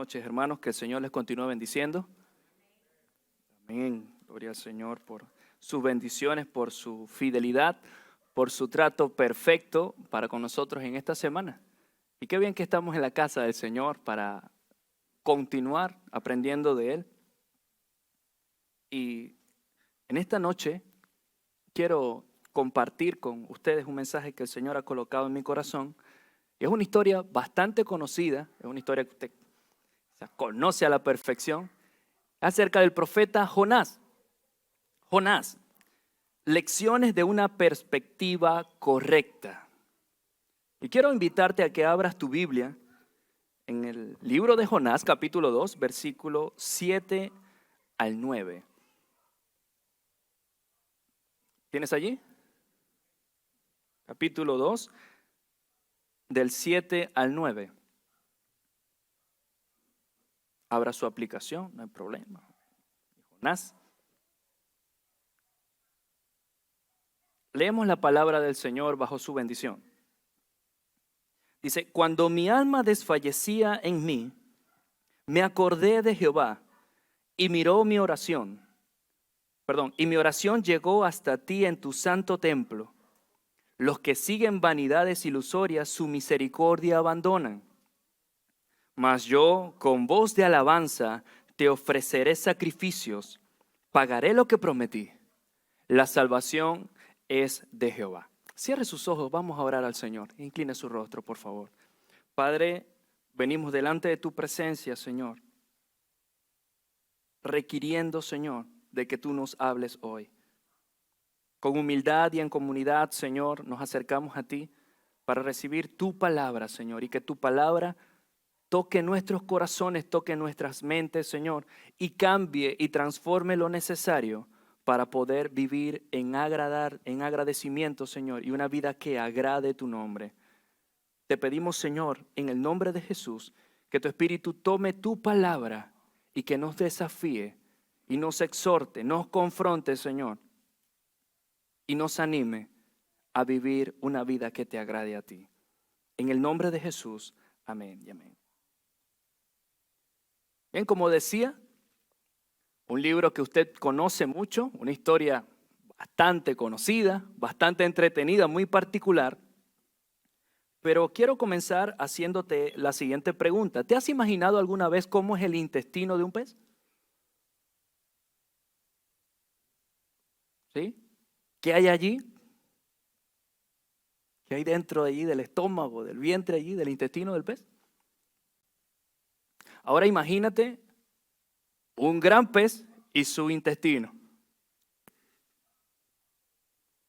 noches, hermanos. Que el Señor les continúe bendiciendo. Amén. Gloria al Señor por sus bendiciones, por su fidelidad, por su trato perfecto para con nosotros en esta semana. Y qué bien que estamos en la casa del Señor para continuar aprendiendo de Él. Y en esta noche quiero compartir con ustedes un mensaje que el Señor ha colocado en mi corazón. Y es una historia bastante conocida, es una historia que usted conoce a la perfección, acerca del profeta Jonás. Jonás, lecciones de una perspectiva correcta. Y quiero invitarte a que abras tu Biblia en el libro de Jonás, capítulo 2, versículo 7 al 9. ¿Tienes allí? Capítulo 2, del 7 al 9. Abra su aplicación, no hay problema. Jonás. Leemos la palabra del Señor bajo su bendición. Dice, cuando mi alma desfallecía en mí, me acordé de Jehová y miró mi oración. Y mi oración llegó hasta ti en tu santo templo. Los que siguen vanidades ilusorias, su misericordia abandonan. Mas yo, con voz de alabanza, te ofreceré sacrificios, pagaré lo que prometí. La salvación es de Jehová. Cierre sus ojos, vamos a orar al Señor. Incline su rostro, por favor. Padre, venimos delante de tu presencia, Señor, requiriendo, Señor, de que tú nos hables hoy. Con humildad y en comunidad, Señor, nos acercamos a ti para recibir tu palabra, Señor, y que tu palabra toque nuestros corazones, toque nuestras mentes, Señor, y cambie y transforme lo necesario para poder vivir en agradecimiento, Señor, y una vida que agrade tu nombre. Te pedimos, Señor, en el nombre de Jesús, que tu Espíritu tome tu palabra y que nos desafíe y nos exhorte, nos confronte, Señor, y nos anime a vivir una vida que te agrade a ti. En el nombre de Jesús, amén y amén. Bien, como decía, un libro que usted conoce mucho, una historia bastante conocida, bastante entretenida, muy particular. Pero quiero comenzar haciéndote la siguiente pregunta. ¿Te has imaginado alguna vez cómo es el intestino de un pez? ¿Sí? ¿Qué hay allí? ¿Qué hay dentro de allí del estómago, del vientre allí, del intestino del pez? Ahora imagínate un gran pez y su intestino.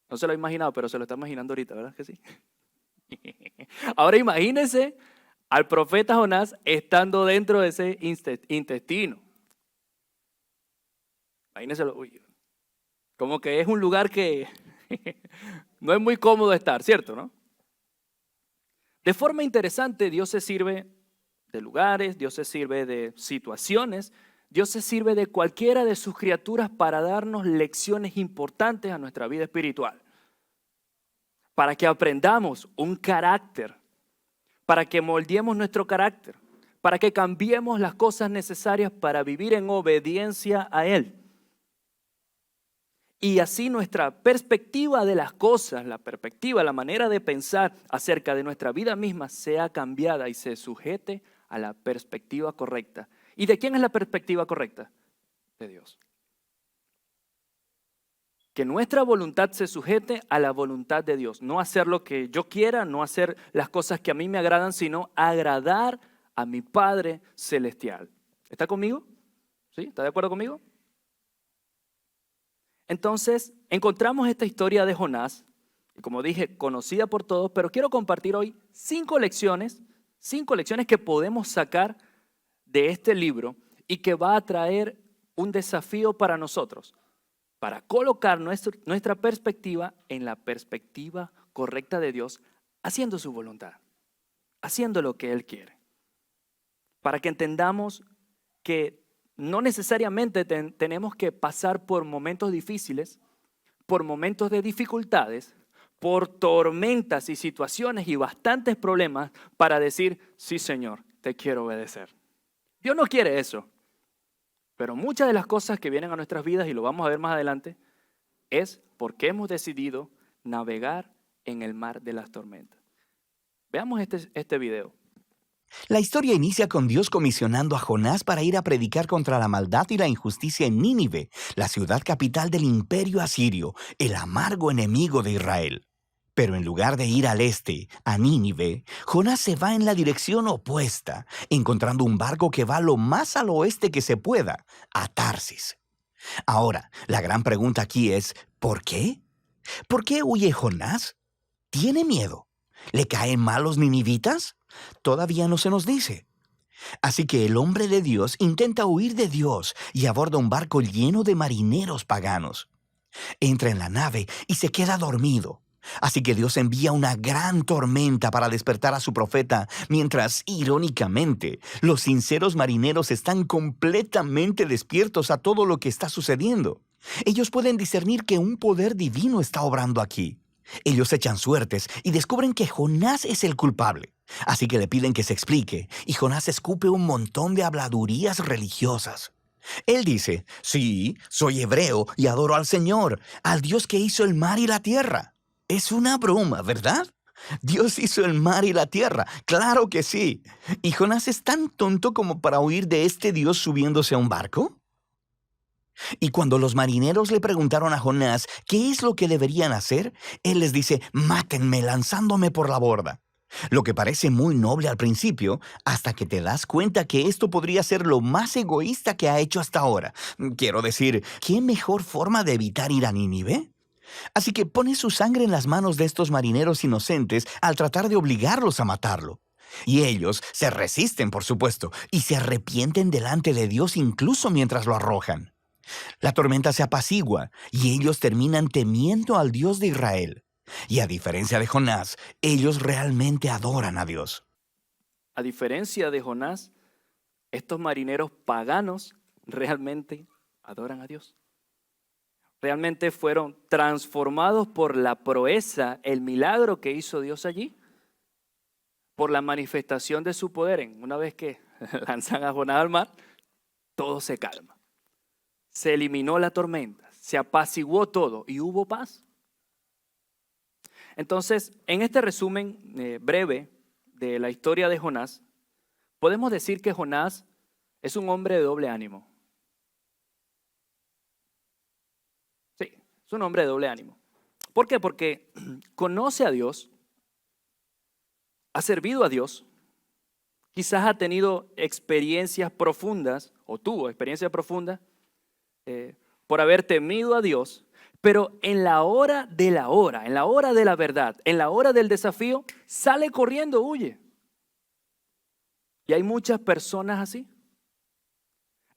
No se lo ha imaginado, pero se lo está imaginando ahorita, ¿verdad que sí? Ahora imagínese al profeta Jonás estando dentro de ese intestino. Imagínenselo, como que es un lugar que no es muy cómodo estar, ¿cierto, no? De forma interesante, Dios se sirve de lugares, Dios se sirve de situaciones, Dios se sirve de cualquiera de sus criaturas para darnos lecciones importantes a nuestra vida espiritual. Para que aprendamos un carácter, para que moldeemos nuestro carácter, para que cambiemos las cosas necesarias para vivir en obediencia a Él. Y así nuestra perspectiva de las cosas, la perspectiva, la manera de pensar acerca de nuestra vida misma sea cambiada y se sujete a la perspectiva correcta. ¿Y de quién es la perspectiva correcta? De Dios. Que nuestra voluntad se sujete a la voluntad de Dios. No hacer lo que yo quiera, no hacer las cosas que a mí me agradan, sino agradar a mi Padre Celestial. ¿Está conmigo? ¿Sí? ¿Está de acuerdo conmigo? Entonces, encontramos esta historia de Jonás, y como dije, conocida por todos, pero quiero compartir hoy 5 lecciones que podemos sacar de este libro y que va a traer un desafío para nosotros, para colocar nuestra perspectiva en la perspectiva correcta de Dios, haciendo su voluntad, haciendo lo que Él quiere. Para que entendamos que no necesariamente tenemos que pasar por momentos difíciles, por momentos de dificultades, por tormentas y situaciones y bastantes problemas para decir, sí, Señor, te quiero obedecer. Dios no quiere eso. Pero muchas de las cosas que vienen a nuestras vidas, y lo vamos a ver más adelante, es porque hemos decidido navegar en el mar de las tormentas. Veamos este video. La historia inicia con Dios comisionando a Jonás para ir a predicar contra la maldad y la injusticia en Nínive, la ciudad capital del imperio asirio, el amargo enemigo de Israel. Pero en lugar de ir al este, a Nínive, Jonás se va en la dirección opuesta, encontrando un barco que va lo más al oeste que se pueda, a Tarsis. Ahora, la gran pregunta aquí es, ¿por qué? ¿Por qué huye Jonás? ¿Tiene miedo? ¿Le caen mal los ninivitas? Todavía no se nos dice. Así que el hombre de Dios intenta huir de Dios y aborda un barco lleno de marineros paganos. Entra en la nave y se queda dormido. Así que Dios envía una gran tormenta para despertar a su profeta, mientras, irónicamente, los sinceros marineros están completamente despiertos a todo lo que está sucediendo. Ellos pueden discernir que un poder divino está obrando aquí. Ellos echan suertes y descubren que Jonás es el culpable. Así que le piden que se explique, y Jonás escupe un montón de habladurías religiosas. Él dice, sí, soy hebreo y adoro al Señor, al Dios que hizo el mar y la tierra. Es una broma, ¿verdad? Dios hizo el mar y la tierra, claro que sí. ¿Y Jonás es tan tonto como para huir de este Dios subiéndose a un barco? Y cuando los marineros le preguntaron a Jonás qué es lo que deberían hacer, él les dice, mátenme lanzándome por la borda. Lo que parece muy noble al principio, hasta que te das cuenta que esto podría ser lo más egoísta que ha hecho hasta ahora. Quiero decir, ¿qué mejor forma de evitar ir a Nínive? Así que pone su sangre en las manos de estos marineros inocentes al tratar de obligarlos a matarlo. Y ellos se resisten, por supuesto, y se arrepienten delante de Dios incluso mientras lo arrojan. La tormenta se apacigua y ellos terminan temiendo al Dios de Israel. Y a diferencia de Jonás, ellos realmente adoran a Dios. A diferencia de Jonás, estos marineros paganos realmente adoran a Dios. Realmente fueron transformados por la proeza, el milagro que hizo Dios allí, por la manifestación de su poder. Una vez que lanzan a Jonás al mar, todo se calma. Se eliminó la tormenta, se apaciguó todo y hubo paz. Entonces, en este resumen breve de la historia de Jonás, podemos decir que Jonás es un hombre de doble ánimo. Sí, es un hombre de doble ánimo. ¿Por qué? Porque conoce a Dios, ha servido a Dios, quizás ha tenido experiencias profundas, o tuvo experiencias profundas, por haber temido a Dios, pero en la hora de la hora, en la hora de la verdad, en la hora del desafío, sale corriendo, huye. Y hay muchas personas así.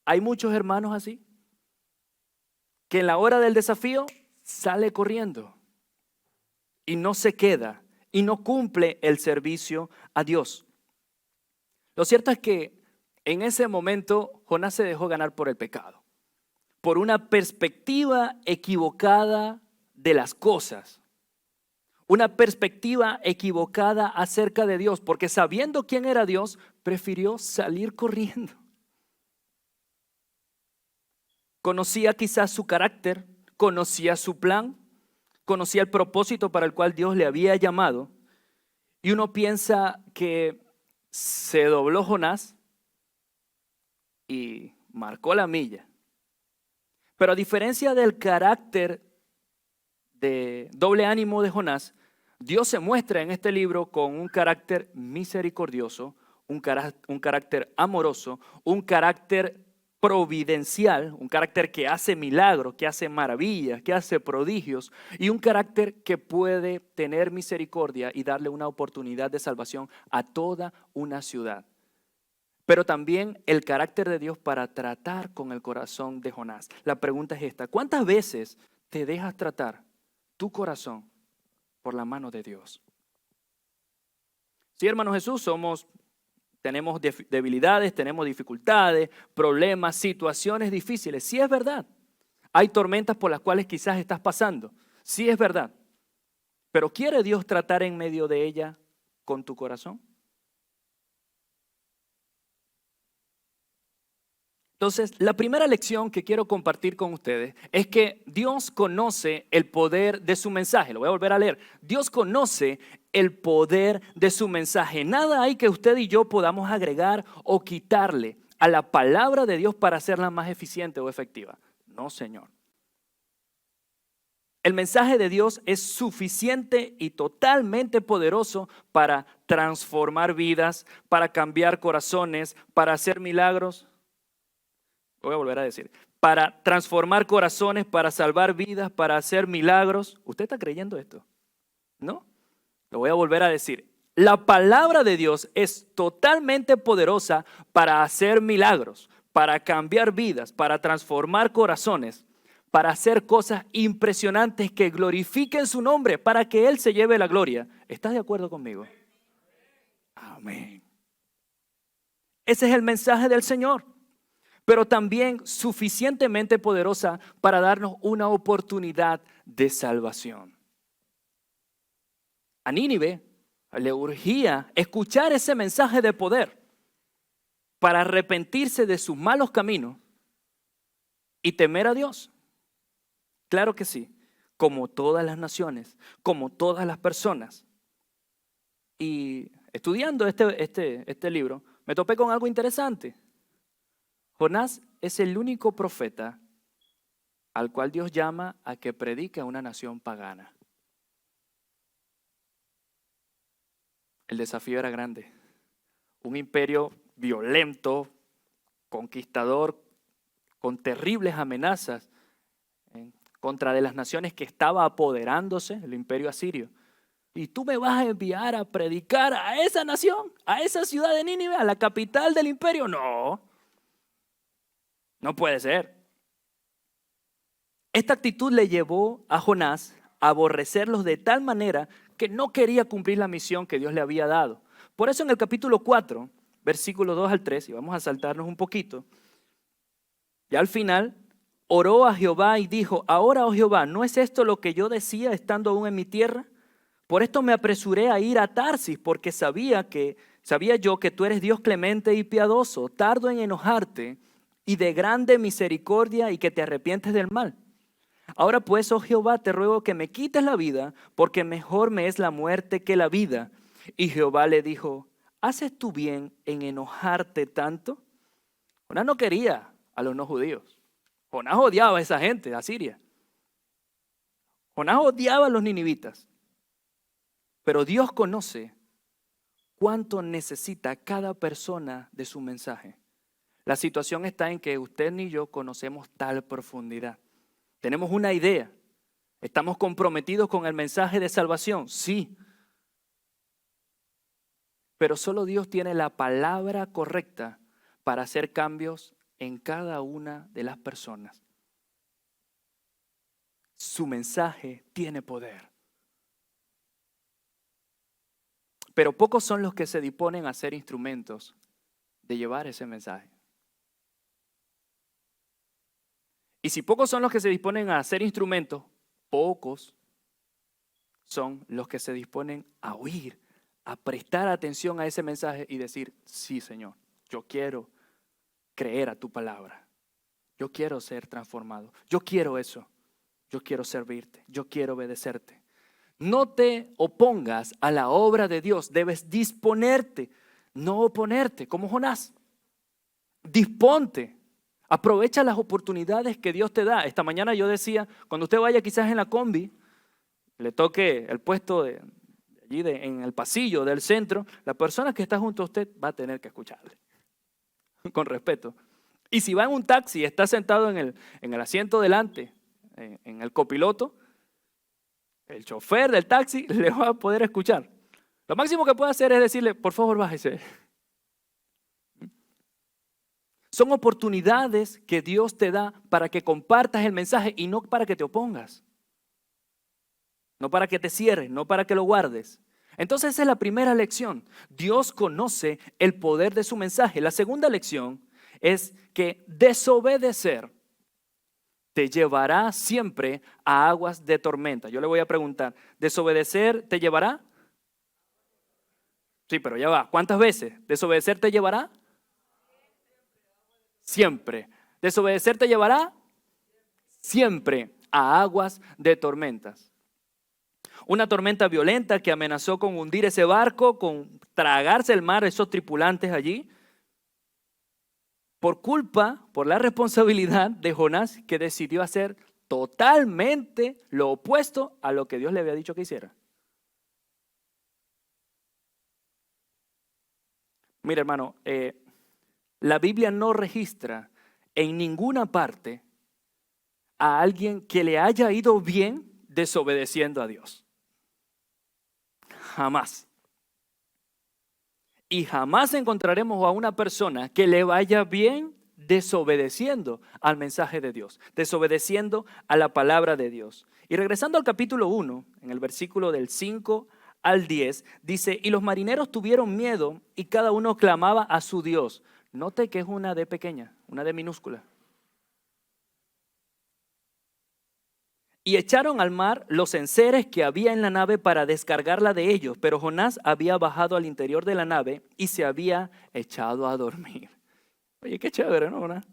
Hay muchos hermanos así, que en la hora del desafío sale corriendo y no se queda y no cumple el servicio a Dios. Lo cierto es que en ese momento Jonás se dejó ganar por el pecado, por una perspectiva equivocada de las cosas, una perspectiva equivocada acerca de Dios, porque sabiendo quién era Dios, prefirió salir corriendo. Conocía quizás su carácter, conocía su plan, conocía el propósito para el cual Dios le había llamado. Y uno piensa que se dobló Jonás y marcó la milla. Pero a diferencia del carácter de doble ánimo de Jonás, Dios se muestra en este libro con un carácter misericordioso, un carácter amoroso, un carácter providencial, un carácter que hace milagros, que hace maravillas, que hace prodigios, y un carácter que puede tener misericordia y darle una oportunidad de salvación a toda una ciudad. Pero también el carácter de Dios para tratar con el corazón de Jonás. La pregunta es esta: ¿cuántas veces te dejas tratar tu corazón por la mano de Dios? Sí, hermano Jesús, tenemos debilidades, tenemos dificultades, problemas, situaciones difíciles. Sí es verdad. Hay tormentas por las cuales quizás estás pasando. Sí es verdad. Pero ¿quiere Dios tratar en medio de ella con tu corazón? Entonces, la primera lección que quiero compartir con ustedes es que Dios conoce el poder de su mensaje. Lo voy a volver a leer. Dios conoce el poder de su mensaje. Nada hay que usted y yo podamos agregar o quitarle a la palabra de Dios para hacerla más eficiente o efectiva. No, Señor. El mensaje de Dios es suficiente y totalmente poderoso para transformar vidas, para cambiar corazones, para hacer milagros. Voy a volver a decir, para transformar corazones, para salvar vidas, para hacer milagros. ¿Usted está creyendo esto? ¿No? Lo voy a volver a decir. La palabra de Dios es totalmente poderosa para hacer milagros, para cambiar vidas, para transformar corazones, para hacer cosas impresionantes que glorifiquen su nombre, para que Él se lleve la gloria. ¿Estás de acuerdo conmigo? Amén. Ese es el mensaje del Señor, pero también suficientemente poderosa para darnos una oportunidad de salvación. A Nínive le urgía escuchar ese mensaje de poder para arrepentirse de sus malos caminos y temer a Dios. Claro que sí, como todas las naciones, como todas las personas. Y estudiando este libro, me topé con algo interesante. Jonás es el único profeta al cual Dios llama a que predique a una nación pagana. El desafío era grande. Un imperio violento, conquistador, con terribles amenazas en contra de las naciones que estaba apoderándose, el imperio asirio. Y tú me vas a enviar a predicar a esa nación, a esa ciudad de Nínive, a la capital del imperio. No, no puede ser. Esta actitud le llevó a Jonás a aborrecerlos de tal manera que no quería cumplir la misión que Dios le había dado. Por eso en el capítulo 4, versículo 2 al 3, y vamos a saltarnos un poquito, ya al final oró a Jehová y dijo: ahora, oh Jehová, ¿no es esto lo que yo decía estando aún en mi tierra? Por esto me apresuré a ir a Tarsis, porque sabía yo que tú eres Dios clemente y piadoso, tardo en enojarte y de grande misericordia, y que te arrepientes del mal. Ahora pues, oh Jehová, te ruego que me quites la vida, porque mejor me es la muerte que la vida. Y Jehová le dijo: ¿haces tú bien en enojarte tanto? Jonás no quería a los no judíos. Jonás odiaba a esa gente de Asiria. Jonás odiaba a los ninivitas. Pero Dios conoce cuánto necesita cada persona de su mensaje. La situación está en que usted ni yo conocemos tal profundidad. Tenemos una idea. ¿Estamos comprometidos con el mensaje de salvación? Sí. Pero solo Dios tiene la palabra correcta para hacer cambios en cada una de las personas. Su mensaje tiene poder. Pero pocos son los que se disponen a ser instrumentos de llevar ese mensaje. Y si pocos son los que se disponen a ser instrumentos, pocos son los que se disponen a oír, a prestar atención a ese mensaje y decir: sí, Señor, yo quiero creer a tu palabra. Yo quiero ser transformado. Yo quiero eso. Yo quiero servirte. Yo quiero obedecerte. No te opongas a la obra de Dios. Debes disponerte, no oponerte, como Jonás. Disponte. Aprovecha las oportunidades que Dios te da. Esta mañana yo decía, cuando usted vaya quizás en la combi, le toque el puesto en el pasillo del centro, la persona que está junto a usted va a tener que escucharle, con respeto. Y si va en un taxi y está sentado en el asiento delante, en el copiloto, el chofer del taxi le va a poder escuchar. Lo máximo que puede hacer es decirle: por favor, bájese. Son oportunidades que Dios te da para que compartas el mensaje y no para que te opongas. No para que te cierres, no para que lo guardes. Entonces esa es la primera lección. Dios conoce el poder de su mensaje. La segunda lección es que desobedecer te llevará siempre a aguas de tormenta. Yo le voy a preguntar, ¿desobedecer te llevará? Sí, pero ya va. ¿Cuántas veces? ¿Desobedecer te llevará? Siempre. Desobedecer te llevará siempre a aguas de tormentas. Una tormenta violenta que amenazó con hundir ese barco, con tragarse el mar, esos tripulantes allí, por la responsabilidad de Jonás, que decidió hacer totalmente lo opuesto a lo que Dios le había dicho que hiciera. Mira, hermano, la Biblia no registra en ninguna parte a alguien que le haya ido bien desobedeciendo a Dios. Jamás. Y jamás encontraremos a una persona que le vaya bien desobedeciendo al mensaje de Dios, desobedeciendo a la palabra de Dios. Y regresando al capítulo 1, en el versículo del 5 al 10, dice, y los marineros tuvieron miedo y cada uno clamaba a su Dios. Note que es una D pequeña, una D minúscula. Y echaron al mar los enseres que había en la nave para descargarla de ellos, pero Jonás había bajado al interior de la nave y se había echado a dormir. Oye, qué chévere, ¿no, Jonás?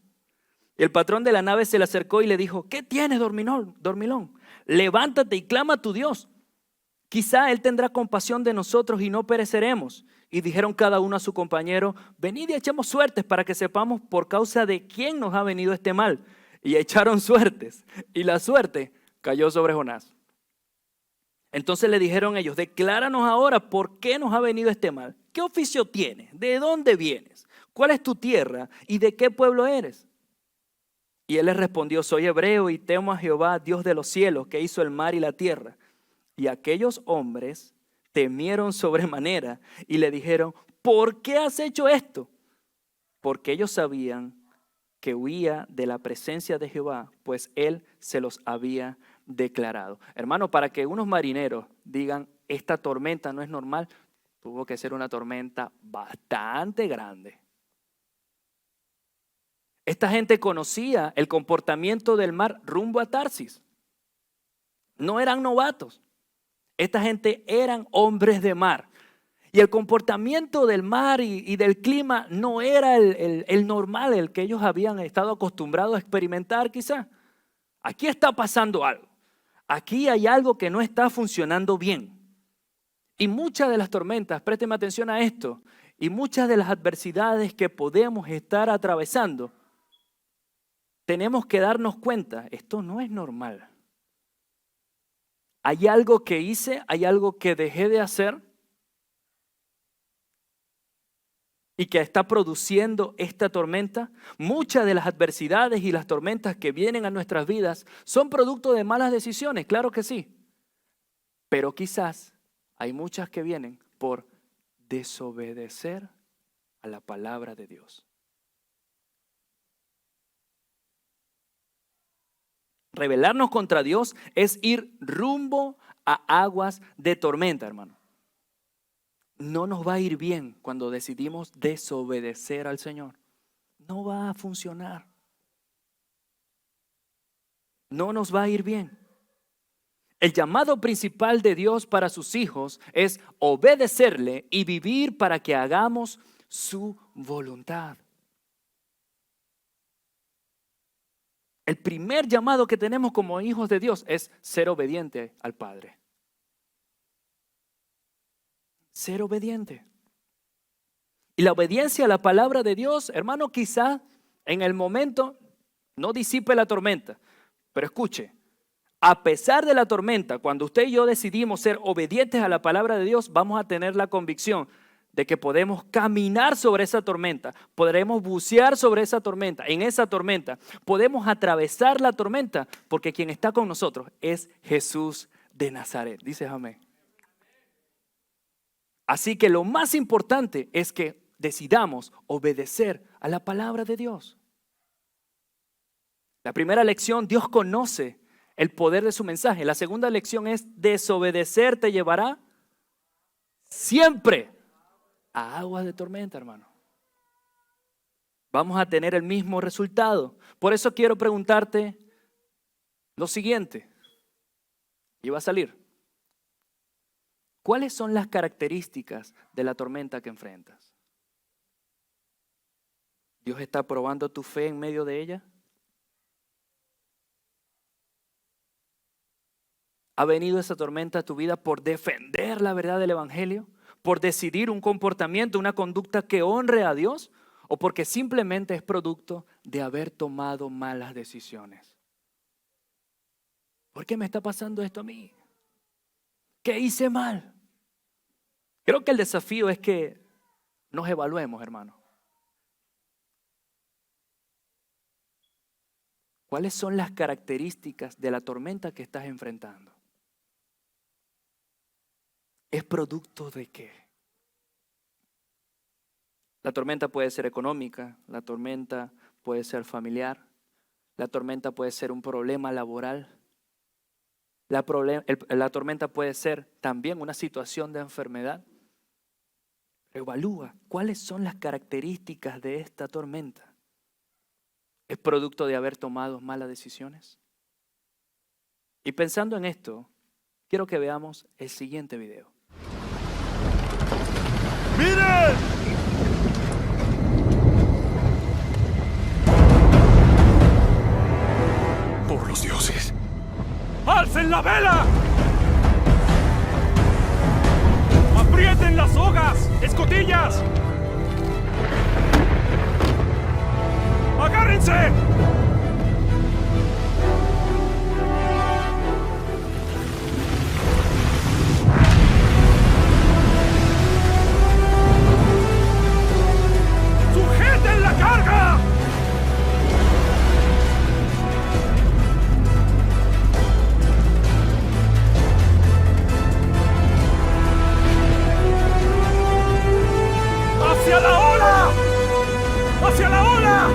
Y el patrón de la nave se le acercó y le dijo, ¿qué tienes, dormilón? Levántate y clama a tu Dios. Quizá Él tendrá compasión de nosotros y no pereceremos. Y dijeron cada uno a su compañero, venid y echemos suertes para que sepamos por causa de quién nos ha venido este mal. Y echaron suertes, y la suerte cayó sobre Jonás. Entonces le dijeron ellos, decláranos ahora por qué nos ha venido este mal. ¿Qué oficio tienes? ¿De dónde vienes? ¿Cuál es tu tierra? ¿Y de qué pueblo eres? Y él les respondió, soy hebreo y temo a Jehová, Dios de los cielos, que hizo el mar y la tierra. Y aquellos hombres temieron sobremanera y le dijeron, ¿por qué has hecho esto? Porque ellos sabían que huía de la presencia de Jehová, pues él se los había declarado. Hermano, para que unos marineros digan, esta tormenta no es normal, tuvo que ser una tormenta bastante grande. Esta gente conocía el comportamiento del mar rumbo a Tarsis. No eran novatos. Esta gente eran hombres de mar. Y el comportamiento del mar y del clima no era el normal, el que ellos habían estado acostumbrados a experimentar quizá. Aquí está pasando algo. Aquí hay algo que no está funcionando bien. Y muchas de las tormentas, présteme atención a esto, y muchas de las adversidades que podemos estar atravesando, tenemos que darnos cuenta, esto no es normal. Hay algo que hice, hay algo que dejé de hacer y que está produciendo esta tormenta. Muchas de las adversidades y las tormentas que vienen a nuestras vidas son producto de malas decisiones, claro que sí. Pero quizás hay muchas que vienen por desobedecer a la palabra de Dios. Rebelarnos contra Dios es ir rumbo a aguas de tormenta, hermano. No nos va a ir bien cuando decidimos desobedecer al Señor. No va a funcionar. No nos va a ir bien. El llamado principal de Dios para sus hijos es obedecerle y vivir para que hagamos su voluntad. El primer llamado que tenemos como hijos de Dios es ser obediente al Padre. Ser obediente. Y la obediencia a la palabra de Dios, hermano, quizá en el momento no disipe la tormenta. Pero escuche, a pesar de la tormenta, cuando usted y yo decidimos ser obedientes a la palabra de Dios, vamos a tener la convicción de que podemos caminar sobre esa tormenta, podremos bucear sobre esa tormenta, en esa tormenta, podemos atravesar la tormenta, porque quien está con nosotros es Jesús de Nazaret. Dices amén. Así que lo más importante es que decidamos obedecer a la palabra de Dios. La primera lección, Dios conoce el poder de su mensaje. La segunda lección es desobedecer te llevará siempre a aguas de tormenta, hermano. Vamos a tener el mismo resultado. Por eso quiero preguntarte lo siguiente. Y va a salir. ¿Cuáles son las características de la tormenta que enfrentas? Dios está probando tu fe en medio de ella. ¿Ha venido esa tormenta a tu vida por defender la verdad del Evangelio? ¿Por decidir un comportamiento, una conducta que honre a Dios? ¿O porque simplemente es producto de haber tomado malas decisiones? ¿Por qué me está pasando esto a mí? ¿Qué hice mal? Creo que el desafío es que nos evaluemos, hermano. ¿Cuáles son las características de la tormenta que estás enfrentando? ¿Es producto de qué? La tormenta puede ser económica, la tormenta puede ser familiar, la tormenta puede ser un problema laboral, la tormenta puede ser también una situación de enfermedad. Evalúa cuáles son las características de esta tormenta. ¿Es producto de haber tomado malas decisiones? Y pensando en esto, quiero que veamos el siguiente video. ¡Miren! ¡Por los dioses! ¡Alcen la vela! ¡Aprieten las sogas! ¡Escotillas! ¡Agárrense! ¡Sujeten la carga! ¡Hacia la ola! ¡Hacia la ola!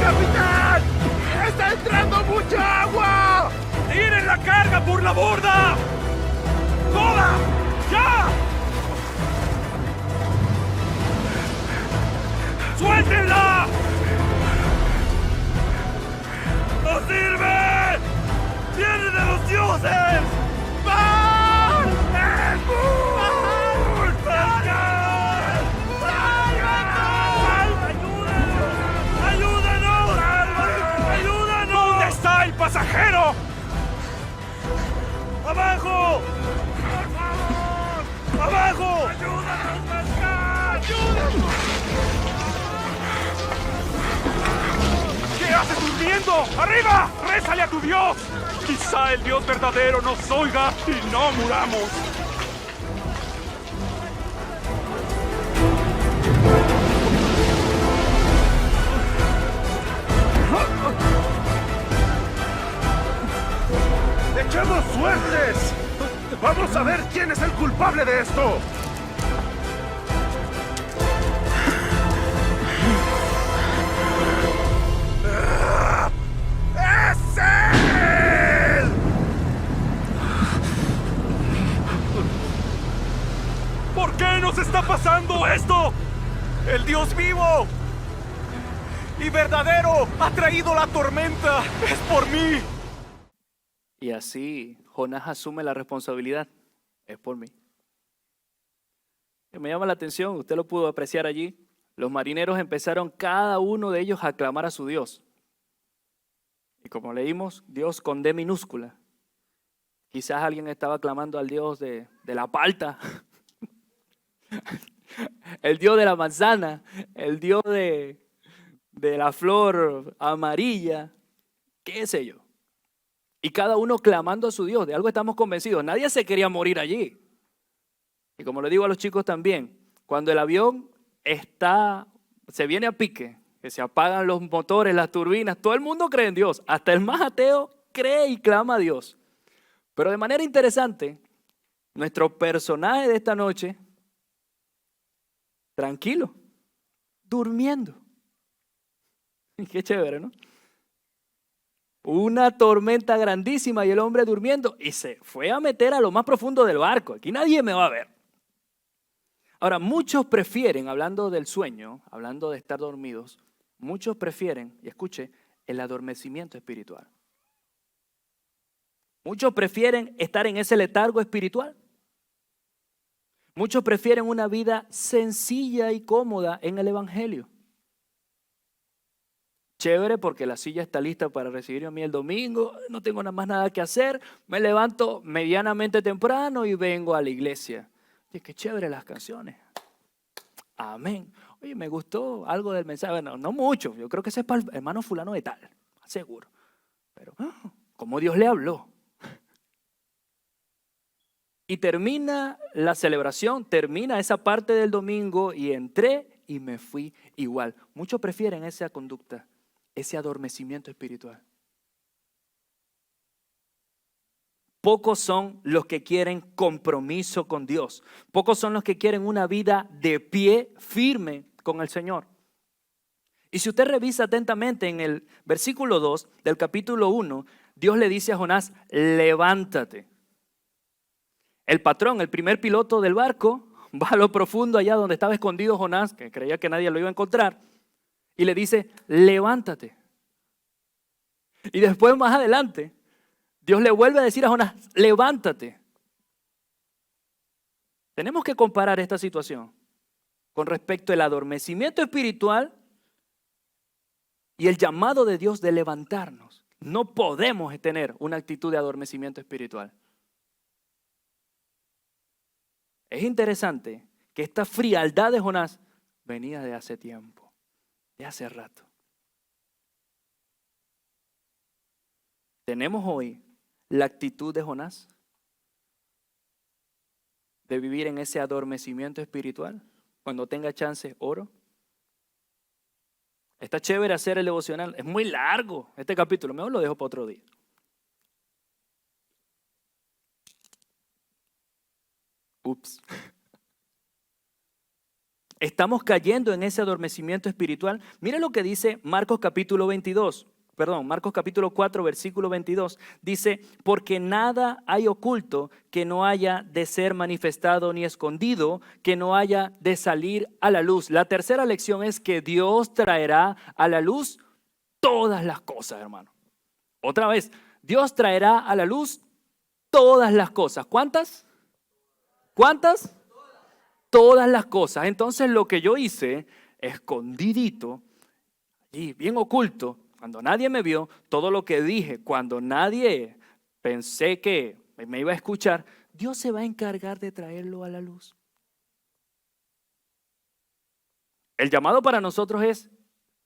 ¡Capitán! ¡Está entrando mucha agua! ¡Tiren la carga por la borda! ¡Toda! ¡Ya! ¡Suéltenla! ¡No sirve! ¡Viene de los dioses! ¡Van! ¡El Bull! ¡Salgan! ¡Ayúdenos! ¡Ayúdenos! ¿Dónde está el pasajero? ¡Abajo! ¡Por favor! ¡Abajo! ¡Ayúdanos, Pascal! ¡Ayúdanos! ¿Qué haces durmiendo? ¡Arriba! ¡Rézale a tu Dios! Quizá el Dios verdadero nos oiga y no muramos. ¡Echemos suertes! ¡Vamos a ver quién es el culpable de esto! ¡Es él! ¿Por qué nos está pasando esto? ¡El Dios vivo y verdadero ha traído la tormenta! ¡Es por mí! Y así Jonás asume la responsabilidad. Es por mí. Me llama la atención, usted lo pudo apreciar allí. Los marineros empezaron cada uno de ellos a clamar a su Dios. Y como leímos, Dios con D minúscula. Quizás alguien estaba clamando al Dios de la palta, el Dios de la manzana, el Dios de la flor amarilla, qué sé yo. Y cada uno clamando a su Dios, de algo estamos convencidos. Nadie se quería morir allí. Y como le digo a los chicos también, cuando el avión se viene a pique, que se apagan los motores, las turbinas, todo el mundo cree en Dios. Hasta el más ateo cree y clama a Dios. Pero de manera interesante, nuestro personaje de esta noche tranquilo, durmiendo. Qué chévere, ¿no? Una tormenta grandísima y el hombre durmiendo y se fue a meter a lo más profundo del barco. Aquí nadie me va a ver. Ahora, muchos prefieren, hablando del sueño, hablando de estar dormidos, muchos prefieren, y escuche, el adormecimiento espiritual. Muchos prefieren estar en ese letargo espiritual. Muchos prefieren una vida sencilla y cómoda en el Evangelio. Chévere porque la silla está lista para recibirme a mí el domingo, no tengo nada más nada que hacer, me levanto medianamente temprano y vengo a la iglesia. Oye, qué chévere las canciones. Amén. Oye, me gustó algo del mensaje, bueno, no mucho, yo creo que ese es para el hermano fulano de tal, seguro. Pero, como Dios le habló. Y termina la celebración, termina esa parte del domingo y entré y me fui igual. Muchos prefieren esa conducta, ese adormecimiento espiritual. Pocos son los que quieren compromiso con Dios. Pocos son los que quieren una vida de pie firme con el Señor. Y si usted revisa atentamente en el versículo 2 del capítulo 1, Dios le dice a Jonás, levántate. El patrón, el primer piloto del barco, va a lo profundo allá donde estaba escondido Jonás, que creía que nadie lo iba a encontrar, y le dice, levántate. Y después más adelante, Dios le vuelve a decir a Jonás, levántate. Tenemos que comparar esta situación con respecto al adormecimiento espiritual y el llamado de Dios de levantarnos. No podemos tener una actitud de adormecimiento espiritual. Es interesante que esta frialdad de Jonás venía de hace tiempo, de hace rato. ¿Tenemos hoy la actitud de Jonás de vivir en ese adormecimiento espiritual? Cuando tenga chance, oro. Está chévere hacer el devocional. Es muy largo este capítulo. Mejor lo dejo para otro día. Ups. Estamos cayendo en ese adormecimiento espiritual. Mira lo que dice Marcos capítulo 4, versículo 22. Dice, porque nada hay oculto que no haya de ser manifestado ni escondido, que no haya de salir a la luz. La tercera lección es que Dios traerá a la luz todas las cosas, hermano. Otra vez, Dios traerá a la luz todas las cosas. ¿Cuántas? ¿Cuántas? Todas las cosas. Entonces lo que yo hice, escondidito, y bien oculto, cuando nadie me vio, todo lo que dije, cuando nadie pensé que me iba a escuchar, Dios se va a encargar de traerlo a la luz. El llamado para nosotros es,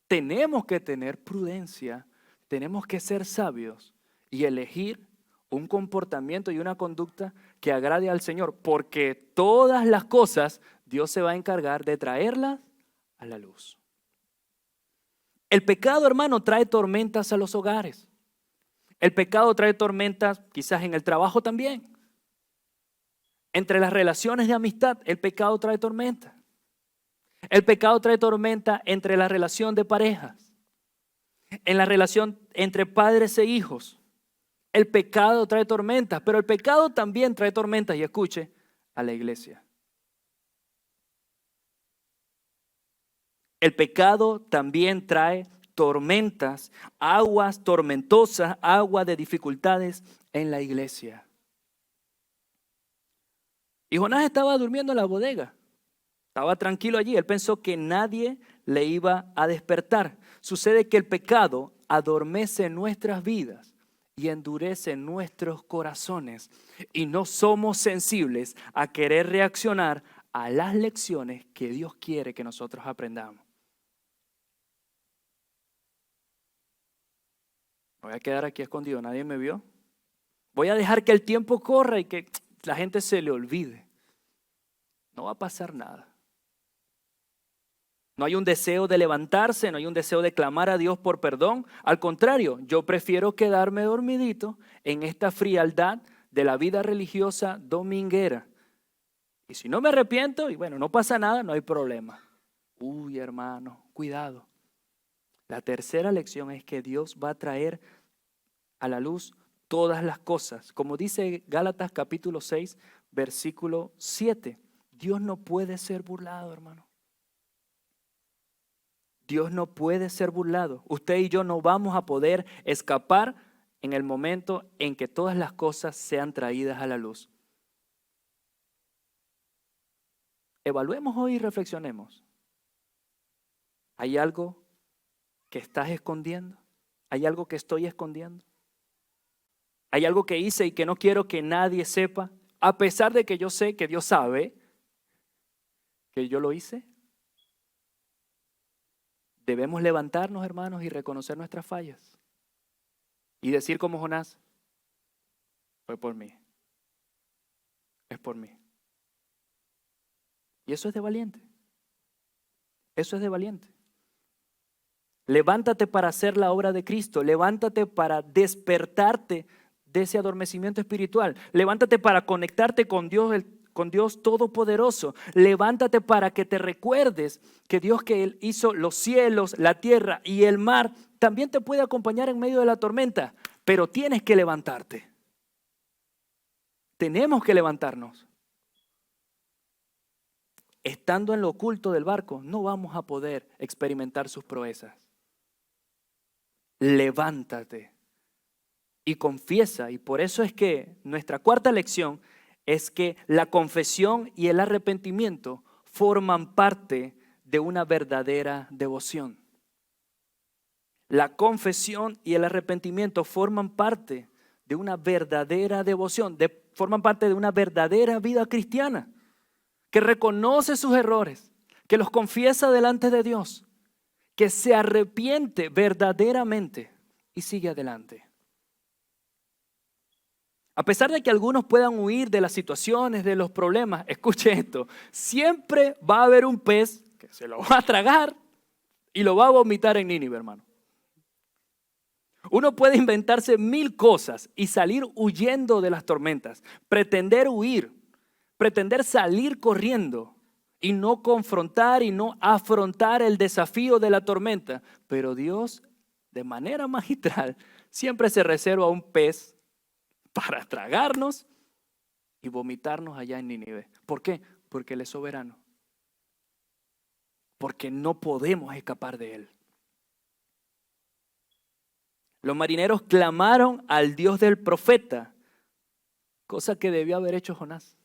tenemos que tener prudencia, tenemos que ser sabios y elegir un comportamiento y una conducta que agrade al Señor, porque todas las cosas Dios se va a encargar de traerlas a la luz. El pecado, hermano, trae tormentas a los hogares. El pecado trae tormentas quizás en el trabajo también. Entre las relaciones de amistad, el pecado trae tormenta. El pecado trae tormenta entre la relación de parejas, en la relación entre padres e hijos. El pecado trae tormentas, pero el pecado también trae tormentas, y escuche, a la iglesia. El pecado también trae tormentas, aguas tormentosas, agua de dificultades en la iglesia. Y Jonás estaba durmiendo en la bodega, estaba tranquilo allí, él pensó que nadie le iba a despertar. Sucede que el pecado adormece nuestras vidas y endurece nuestros corazones y no somos sensibles a querer reaccionar a las lecciones que Dios quiere que nosotros aprendamos. Me voy a quedar aquí escondido, nadie me vio. Voy a dejar que el tiempo corra y que la gente se le olvide. No va a pasar nada. No hay un deseo de levantarse, no hay un deseo de clamar a Dios por perdón. Al contrario, yo prefiero quedarme dormidito en esta frialdad de la vida religiosa dominguera. Y si no me arrepiento, y bueno, no pasa nada, no hay problema. Uy, hermano, cuidado. La tercera lección es que Dios va a traer a la luz todas las cosas. Como dice Gálatas capítulo 6, versículo 7. Dios no puede ser burlado, hermano. Dios no puede ser burlado. Usted y yo no vamos a poder escapar en el momento en que todas las cosas sean traídas a la luz. Evaluemos hoy y reflexionemos. ¿Hay algo que estás escondiendo? ¿Hay algo que estoy escondiendo? ¿Hay algo que hice y que no quiero que nadie sepa? A pesar de que yo sé que Dios sabe que yo lo hice. Debemos levantarnos, hermanos, y reconocer nuestras fallas. Y decir como Jonás, fue por mí. Es por mí. Y eso es de valiente. Eso es de valiente. Levántate para hacer la obra de Cristo. Levántate para despertarte de ese adormecimiento espiritual. Levántate para conectarte con Dios Todopoderoso. Levántate para que te recuerdes que Dios que Él hizo los cielos, la tierra y el mar, también te puede acompañar en medio de la tormenta. Pero tienes que levantarte. Tenemos que levantarnos. Estando en lo oculto del barco, no vamos a poder experimentar sus proezas. Levántate y confiesa. Y por eso es que nuestra cuarta lección es que la confesión y el arrepentimiento forman parte de una verdadera devoción. La confesión y el arrepentimiento forman parte de una verdadera devoción, forman parte de una verdadera vida cristiana, que reconoce sus errores, que los confiesa delante de Dios, que se arrepiente verdaderamente y sigue adelante. A pesar de que algunos puedan huir de las situaciones, de los problemas, escuche esto, siempre va a haber un pez que se lo va a tragar y lo va a vomitar en Nínive, hermano. Uno puede inventarse 1000 cosas y salir huyendo de las tormentas, pretender huir, pretender salir corriendo y no confrontar y no afrontar el desafío de la tormenta. Pero Dios, de manera magistral, siempre se reserva un pez para tragarnos y vomitarnos allá en Nínive. ¿Por qué? Porque Él es soberano. Porque no podemos escapar de Él. Los marineros clamaron al Dios del profeta, cosa que debió haber hecho Jonás.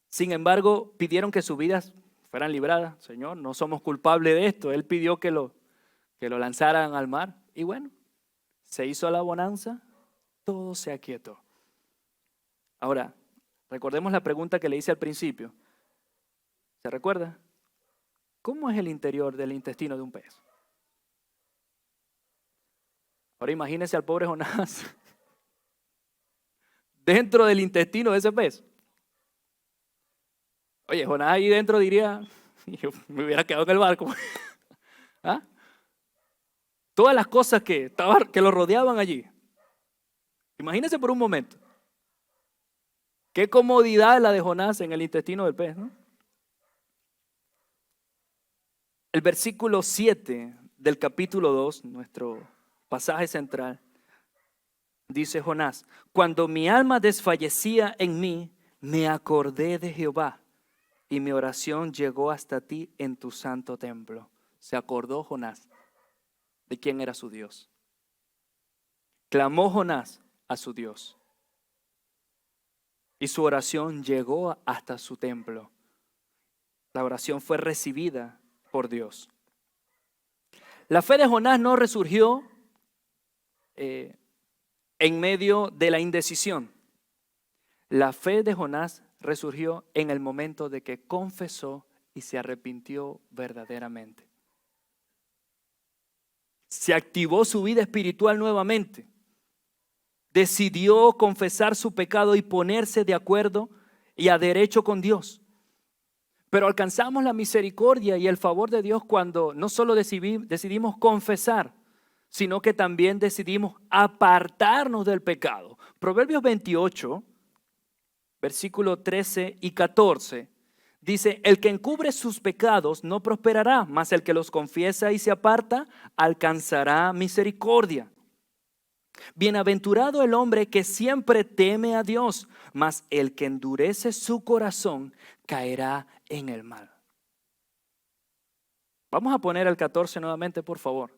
Sin embargo, pidieron que sus vidas fueran libradas. Señor, no somos culpables de esto. Él pidió que lo lanzaran al mar. Y bueno, se hizo la bonanza, todo se aquietó. Ahora, recordemos la pregunta que le hice al principio. ¿Se recuerda? ¿Cómo es el interior del intestino de un pez? Ahora imagínese al pobre Jonás dentro del intestino de ese pez. Oye, Jonás ahí dentro diría, yo me hubiera quedado en el barco. ¿Ah? Todas las cosas que lo rodeaban allí. Imagínense por un momento. Qué comodidad la de Jonás en el intestino del pez, ¿no? El versículo 7 del capítulo 2, nuestro pasaje central, dice Jonás: cuando mi alma desfallecía en mí, me acordé de Jehová, y mi oración llegó hasta ti en tu santo templo. Se acordó Jonás de quién era su Dios. Clamó Jonás a su Dios, y su oración llegó hasta su templo. La oración fue recibida por Dios. La fe de Jonás no resurgió en medio de la indecisión. La fe de Jonás resurgió en el momento de que confesó y se arrepintió verdaderamente. Se activó su vida espiritual nuevamente. Decidió confesar su pecado y ponerse de acuerdo y a derecho con Dios. Pero alcanzamos la misericordia y el favor de Dios cuando no solo decidimos confesar, sino que también decidimos apartarnos del pecado. Proverbios 28, versículo 13 y 14, dice, el que encubre sus pecados no prosperará, mas el que los confiesa y se aparta alcanzará misericordia. Bienaventurado el hombre que siempre teme a Dios, mas el que endurece su corazón caerá en el mal. Vamos a poner el 14 nuevamente, por favor.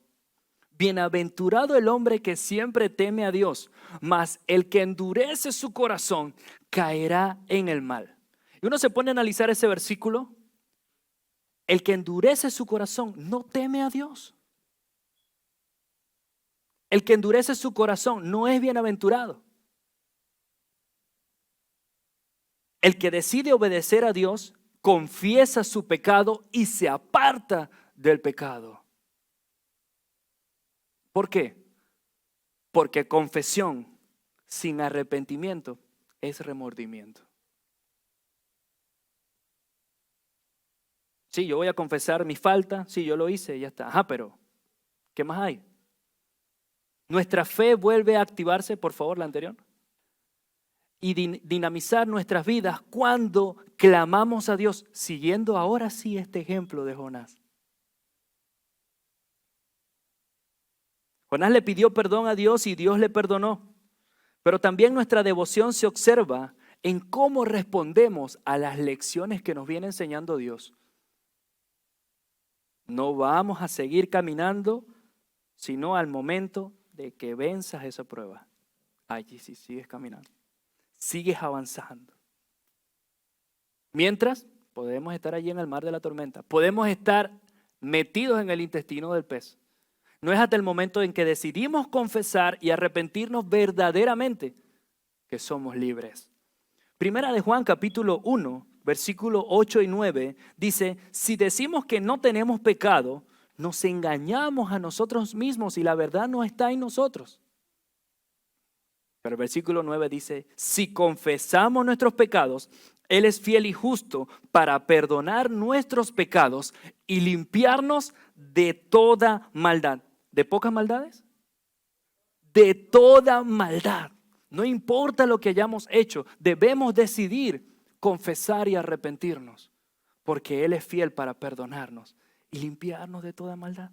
Bienaventurado el hombre que siempre teme a Dios, mas el que endurece su corazón caerá en el mal. Y uno se pone a analizar ese versículo. El que endurece su corazón no teme a Dios. El que endurece su corazón no es bienaventurado. El que decide obedecer a Dios, confiesa su pecado y se aparta del pecado. ¿Por qué? Porque confesión sin arrepentimiento es remordimiento. Sí, yo voy a confesar mi falta, sí, yo lo hice y ya está. Ajá, pero ¿qué más hay? Nuestra fe vuelve a activarse, por favor, la anterior, y dinamizar nuestras vidas cuando clamamos a Dios, siguiendo ahora sí este ejemplo de Jonás. Jonás le pidió perdón a Dios y Dios le perdonó, pero también nuestra devoción se observa en cómo respondemos a las lecciones que nos viene enseñando Dios. No vamos a seguir caminando, sino al momento de que venzas esa prueba. Allí sí sigues caminando, sigues avanzando. Mientras, podemos estar allí en el mar de la tormenta, podemos estar metidos en el intestino del pez. No es hasta el momento en que decidimos confesar y arrepentirnos verdaderamente que somos libres. Primera de Juan capítulo 1, versículo 8 y 9 dice, si decimos que no tenemos pecado, nos engañamos a nosotros mismos y la verdad no está en nosotros. Pero el versículo 9 dice, si confesamos nuestros pecados, Él es fiel y justo para perdonar nuestros pecados y limpiarnos de toda maldad. ¿De pocas maldades? De toda maldad. No importa lo que hayamos hecho, debemos decidir confesar y arrepentirnos, porque Él es fiel para perdonarnos y limpiarnos de toda maldad.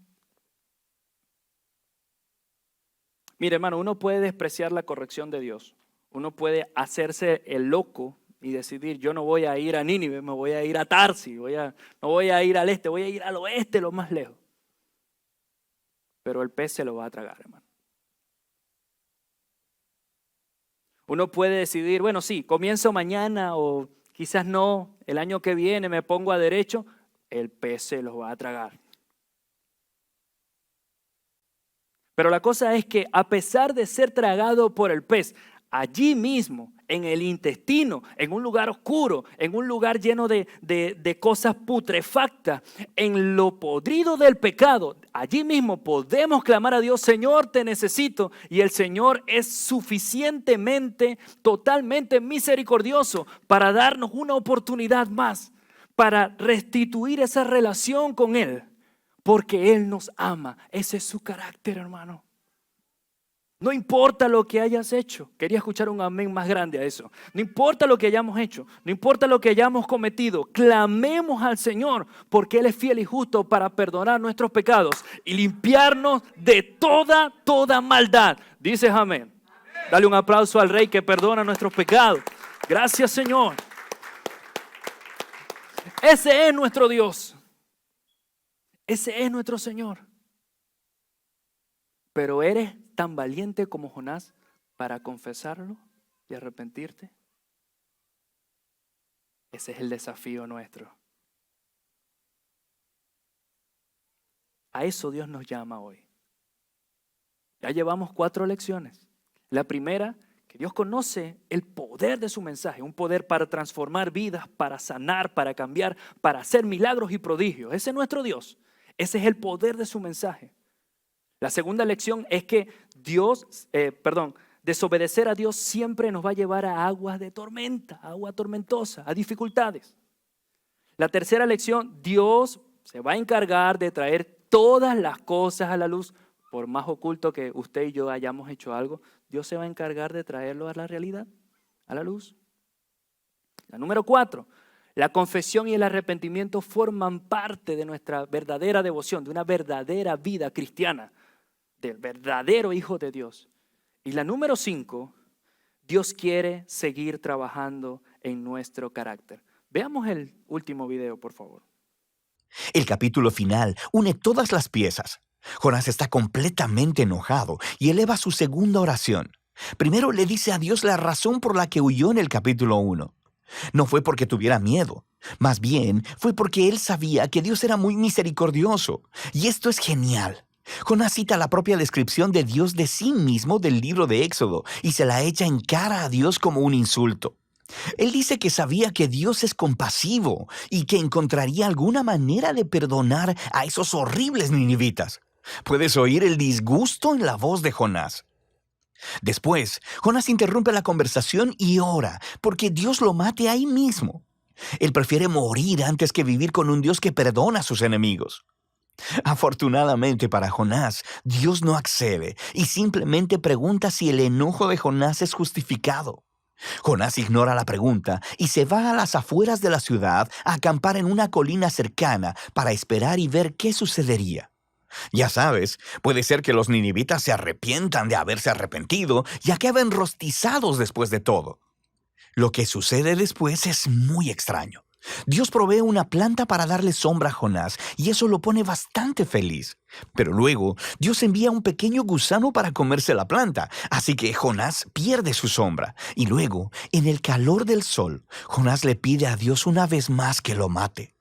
Mire, hermano, uno puede despreciar la corrección de Dios. Uno puede hacerse el loco y decidir, yo no voy a ir a Nínive, me voy a ir a Tarsis, no voy a ir al este, voy a ir al oeste, lo más lejos. Pero el pez se lo va a tragar, hermano. Uno puede decidir, bueno, sí, comienzo mañana o quizás no, el año que viene me pongo a derecho, el pez se los va a tragar. Pero la cosa es que a pesar de ser tragado por el pez, allí mismo, en el intestino, en un lugar oscuro, en un lugar lleno de cosas putrefactas, en lo podrido del pecado, allí mismo podemos clamar a Dios, Señor, te necesito. Y el Señor es suficientemente, totalmente misericordioso para darnos una oportunidad más, para restituir esa relación con Él, porque Él nos ama. Ese es su carácter, hermano. No importa lo que hayas hecho. Quería escuchar un amén más grande a eso. No importa lo que hayamos hecho, no importa lo que hayamos cometido, clamemos al Señor, porque Él es fiel y justo para perdonar nuestros pecados y limpiarnos de toda maldad. Dices amén. Dale un aplauso al Rey que perdona nuestros pecados. Gracias, Señor. Ese es nuestro Dios. Ese es nuestro Señor. Pero eres tan valiente como Jonás para confesarlo y arrepentirte. Ese es el desafío nuestro. A eso Dios nos llama hoy. Ya llevamos 4 lecciones. La primera, que Dios conoce el poder de su mensaje, un poder para transformar vidas, para sanar, para cambiar, para hacer milagros y prodigios. Ese es nuestro Dios. Ese es el poder de su mensaje. La segunda lección es que desobedecer a Dios siempre nos va a llevar a aguas de tormenta, agua tormentosa, a dificultades. La tercera lección, Dios se va a encargar de traer todas las cosas a la luz. Por más oculto que usted y yo hayamos hecho algo, Dios se va a encargar de traerlo a la realidad, a la luz. La número 4, la confesión y el arrepentimiento forman parte de nuestra verdadera devoción, de una verdadera vida cristiana, del verdadero Hijo de Dios. Y la número 5, Dios quiere seguir trabajando en nuestro carácter. Veamos el último video, por favor. El capítulo final une todas las piezas. Jonás está completamente enojado y eleva su segunda oración. Primero le dice a Dios la razón por la que huyó en el capítulo 1. No fue porque tuviera miedo, más bien fue porque él sabía que Dios era muy misericordioso. Y esto es genial. Jonás cita la propia descripción de Dios de sí mismo del libro de Éxodo y se la echa en cara a Dios como un insulto. Él dice que sabía que Dios es compasivo y que encontraría alguna manera de perdonar a esos horribles ninivitas. Puedes oír el disgusto en la voz de Jonás. Después, Jonás interrumpe la conversación y ora porque Dios lo mate ahí mismo. Él prefiere morir antes que vivir con un Dios que perdona a sus enemigos. Afortunadamente para Jonás, Dios no accede y simplemente pregunta si el enojo de Jonás es justificado. Jonás ignora la pregunta y se va a las afueras de la ciudad a acampar en una colina cercana para esperar y ver qué sucedería. Ya sabes, puede ser que los ninivitas se arrepientan de haberse arrepentido y acaben rostizados después de todo. Lo que sucede después es muy extraño. Dios provee una planta para darle sombra a Jonás y eso lo pone bastante feliz. Pero luego, Dios envía un pequeño gusano para comerse la planta, así que Jonás pierde su sombra. Y luego, en el calor del sol, Jonás le pide a Dios una vez más que lo mate.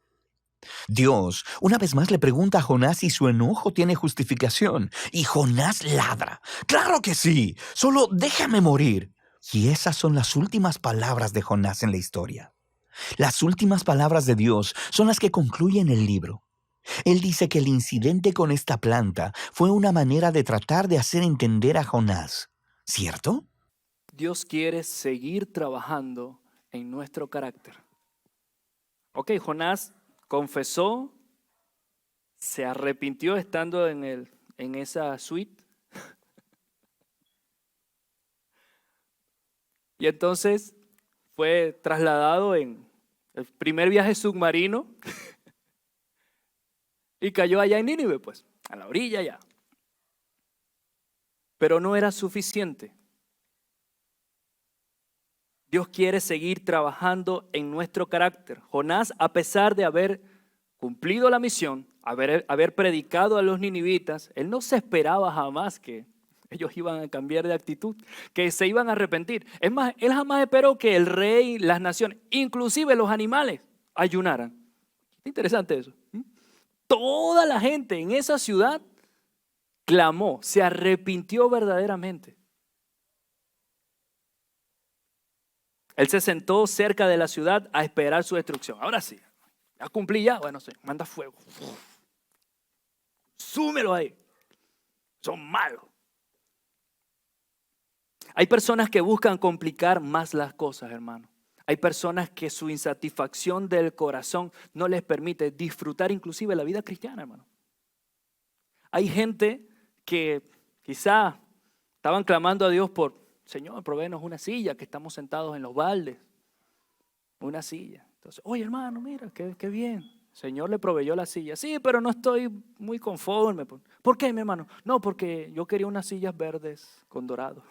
Dios una vez más le pregunta a Jonás si su enojo tiene justificación, y Jonás ladra. ¡Claro que sí! ¡Solo déjame morir! Y esas son las últimas palabras de Jonás en la historia. Las últimas palabras de Dios son las que concluyen el libro. Él dice que el incidente con esta planta fue una manera de tratar de hacer entender a Jonás. ¿Cierto? Dios quiere seguir trabajando en nuestro carácter. Ok, Jonás confesó, se arrepintió estando en esa suite. Y entonces fue trasladado en el primer viaje submarino y cayó allá en Nínive, pues, a la orilla ya. Pero no era suficiente. Dios quiere seguir trabajando en nuestro carácter. Jonás, a pesar de haber cumplido la misión, haber predicado a los ninivitas, él no se esperaba jamás que ellos iban a cambiar de actitud, que se iban a arrepentir. Es más, él jamás esperó que el rey, las naciones, inclusive los animales, ayunaran. Interesante eso. Toda la gente en esa ciudad clamó, se arrepintió verdaderamente. Él se sentó cerca de la ciudad a esperar su destrucción. Ahora sí, ya cumplí ya. Bueno, sí, manda fuego. Súmelo ahí. Son malos. Hay personas que buscan complicar más las cosas, hermano. Hay personas que su insatisfacción del corazón no les permite disfrutar inclusive la vida cristiana, hermano. Hay gente que quizá estaban clamando a Dios por: Señor, provéenos una silla, que estamos sentados en los baldes. Una silla. Entonces, oye hermano, mira, qué bien. El Señor le proveyó la silla. Sí, pero no estoy muy conforme. ¿Por qué, mi hermano? No, porque yo quería unas sillas verdes con dorado.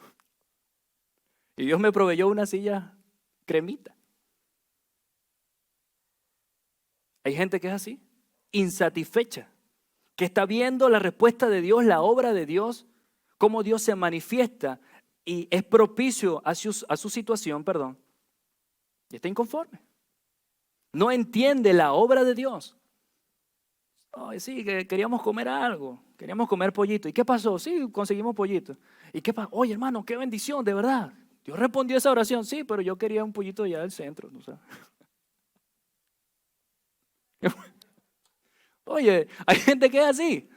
Y Dios me proveyó una silla cremita. Hay gente que es así, insatisfecha, que está viendo la respuesta de Dios, la obra de Dios, cómo Dios se manifiesta y es propicio a su situación, y está inconforme. No entiende la obra de Dios. Ay, sí, que queríamos comer algo, queríamos comer pollito. ¿Y qué pasó? Sí, conseguimos pollito. ¿Y qué pasó? Oye, hermano, qué bendición, de verdad. Dios respondió a esa oración. Sí, pero yo quería un pollito allá del centro, ¿no sabes? Oye, hay gente que es así,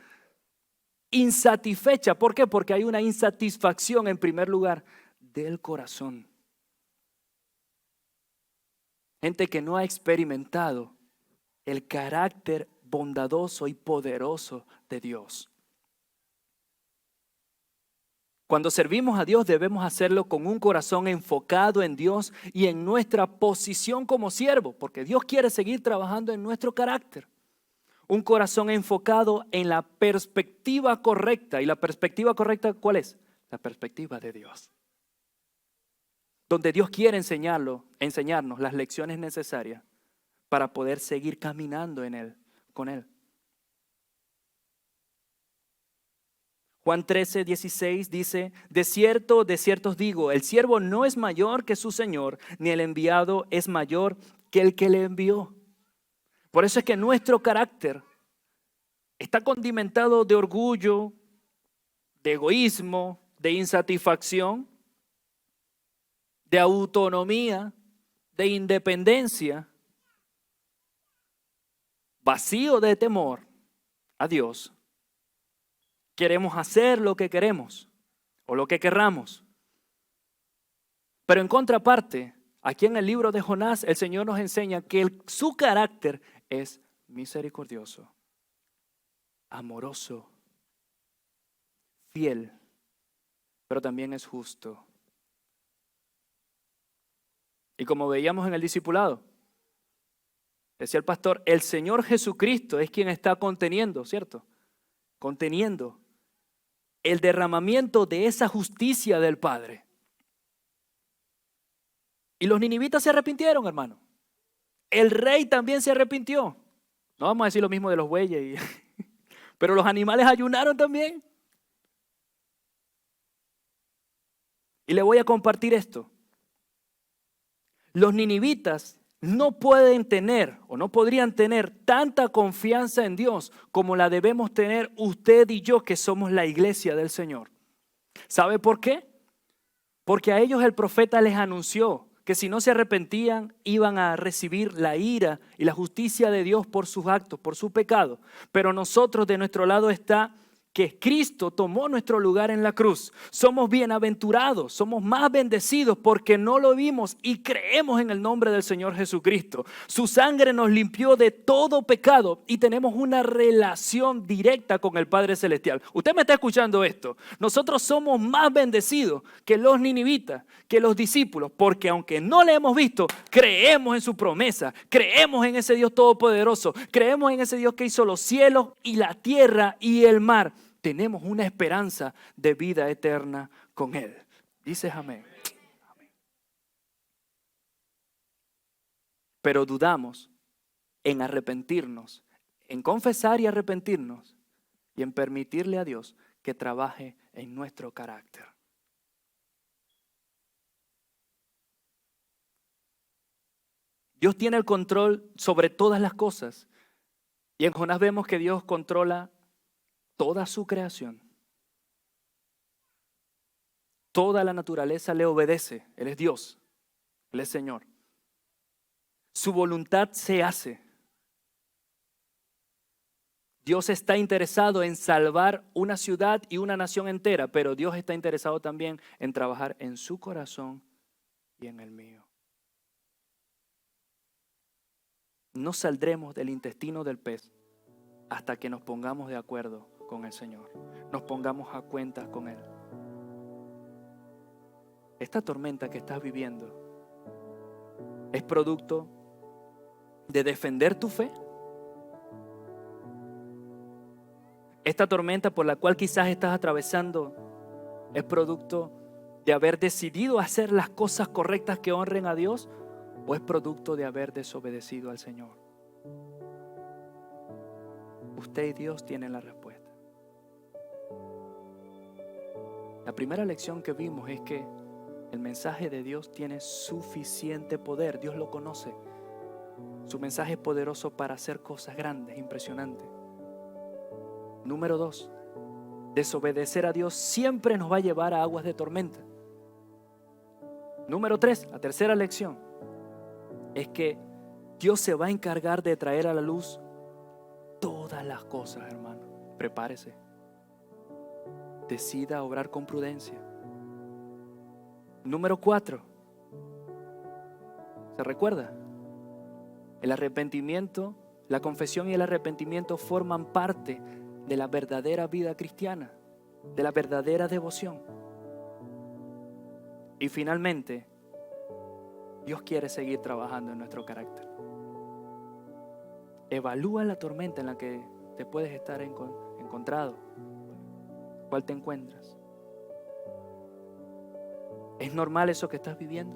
insatisfecha. ¿Por qué? Porque hay una insatisfacción en primer lugar del corazón. Gente que no ha experimentado el carácter bondadoso y poderoso de Dios. Cuando servimos a Dios debemos hacerlo con un corazón enfocado en Dios y en nuestra posición como siervo, porque Dios quiere seguir trabajando en nuestro carácter. Un corazón enfocado en la perspectiva correcta. ¿Y la perspectiva correcta cuál es? La perspectiva de Dios. Donde Dios quiere enseñarnos las lecciones necesarias para poder seguir caminando en Él, con Él. Juan 13:16 dice, de cierto os digo, el siervo no es mayor que su Señor, ni el enviado es mayor que el que le envió. Por eso es que nuestro carácter está condimentado de orgullo, de egoísmo, de insatisfacción, de autonomía, de independencia, vacío de temor a Dios. Queremos hacer lo que queremos o lo que querramos. Pero en contraparte, aquí en el libro de Jonás, el Señor nos enseña que su carácter es misericordioso, amoroso, fiel, pero también es justo. Y como veíamos en el discipulado, decía el pastor, el Señor Jesucristo es quien está conteniendo, ¿cierto? Conteniendo el derramamiento de esa justicia del Padre. Y los ninivitas se arrepintieron, hermano. El rey también se arrepintió. No vamos a decir lo mismo de los bueyes, pero los animales ayunaron también. Y le voy a compartir esto. Los ninivitas no pueden tener o no podrían tener tanta confianza en Dios como la debemos tener usted y yo, que somos la iglesia del Señor. ¿Sabe por qué? Porque a ellos el profeta les anunció que si no se arrepentían iban a recibir la ira y la justicia de Dios por sus actos, por su pecado. Pero nosotros, de nuestro lado está que Cristo tomó nuestro lugar en la cruz. Somos bienaventurados, somos más bendecidos porque no lo vimos y creemos en el nombre del Señor Jesucristo. Su sangre nos limpió de todo pecado y tenemos una relación directa con el Padre Celestial. Usted me está escuchando esto. Nosotros somos más bendecidos que los ninivitas, que los discípulos, porque aunque no le hemos visto, creemos en su promesa, creemos en ese Dios todopoderoso, creemos en ese Dios que hizo los cielos y la tierra y el mar. Tenemos una esperanza de vida eterna con Él. Dices amén. Amén. Pero dudamos en arrepentirnos, en confesar y arrepentirnos y en permitirle a Dios que trabaje en nuestro carácter. Dios tiene el control sobre todas las cosas. Y en Jonás vemos que Dios controla toda su creación. Toda la naturaleza le obedece. Él es Dios. Él es Señor. Su voluntad se hace. Dios está interesado en salvar una ciudad y una nación entera, pero Dios está interesado también en trabajar en su corazón y en el mío. No saldremos del intestino del pez hasta que nos pongamos de acuerdo con el Señor, nos pongamos a cuentas con Él. Esta tormenta que estás viviendo es producto de defender tu fe. Esta tormenta por la cual quizás estás atravesando es producto de haber decidido hacer las cosas correctas que honren a Dios, o es producto de haber desobedecido al Señor. Usted y Dios tienen la respuesta. La primera lección que vimos es que el mensaje de Dios tiene suficiente poder. Dios lo conoce. Su mensaje es poderoso para hacer cosas grandes, impresionantes. Número 2, desobedecer a Dios siempre nos va a llevar a aguas de tormenta. Número 3, la tercera lección es que Dios se va a encargar de traer a la luz todas las cosas, hermano. Prepárese. Decida obrar con prudencia. Número 4. ¿Se recuerda? El arrepentimiento, la confesión y el arrepentimiento forman parte de la verdadera vida cristiana, de la verdadera devoción. Y finalmente, Dios quiere seguir trabajando en nuestro carácter. Evalúa la tormenta en la que te puedes estar encontrado. ¿Cuál te encuentras? ¿Es normal eso que estás viviendo?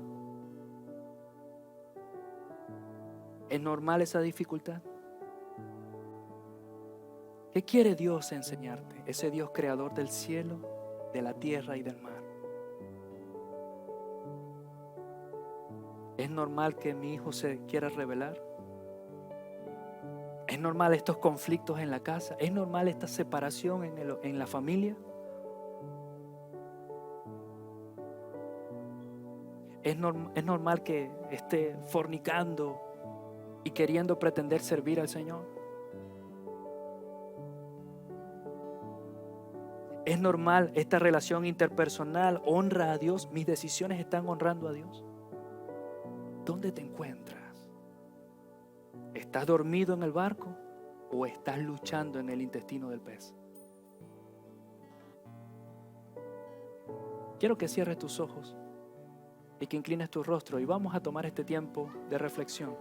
¿Es normal esa dificultad? ¿Qué quiere Dios enseñarte? Ese Dios creador del cielo, de la tierra y del mar. ¿Es normal que mi hijo se quiera rebelar? ¿Es normal estos conflictos en la casa? ¿Es normal esta separación en la familia? ¿Es normal que esté fornicando y queriendo pretender servir al Señor? ¿Es normal esta relación interpersonal? ¿Honra a Dios? ¿Mis decisiones están honrando a Dios? ¿Dónde te encuentras? ¿Estás dormido en el barco o estás luchando en el intestino del pez? Quiero que cierres tus ojos y que inclines tu rostro y vamos a tomar este tiempo de reflexión.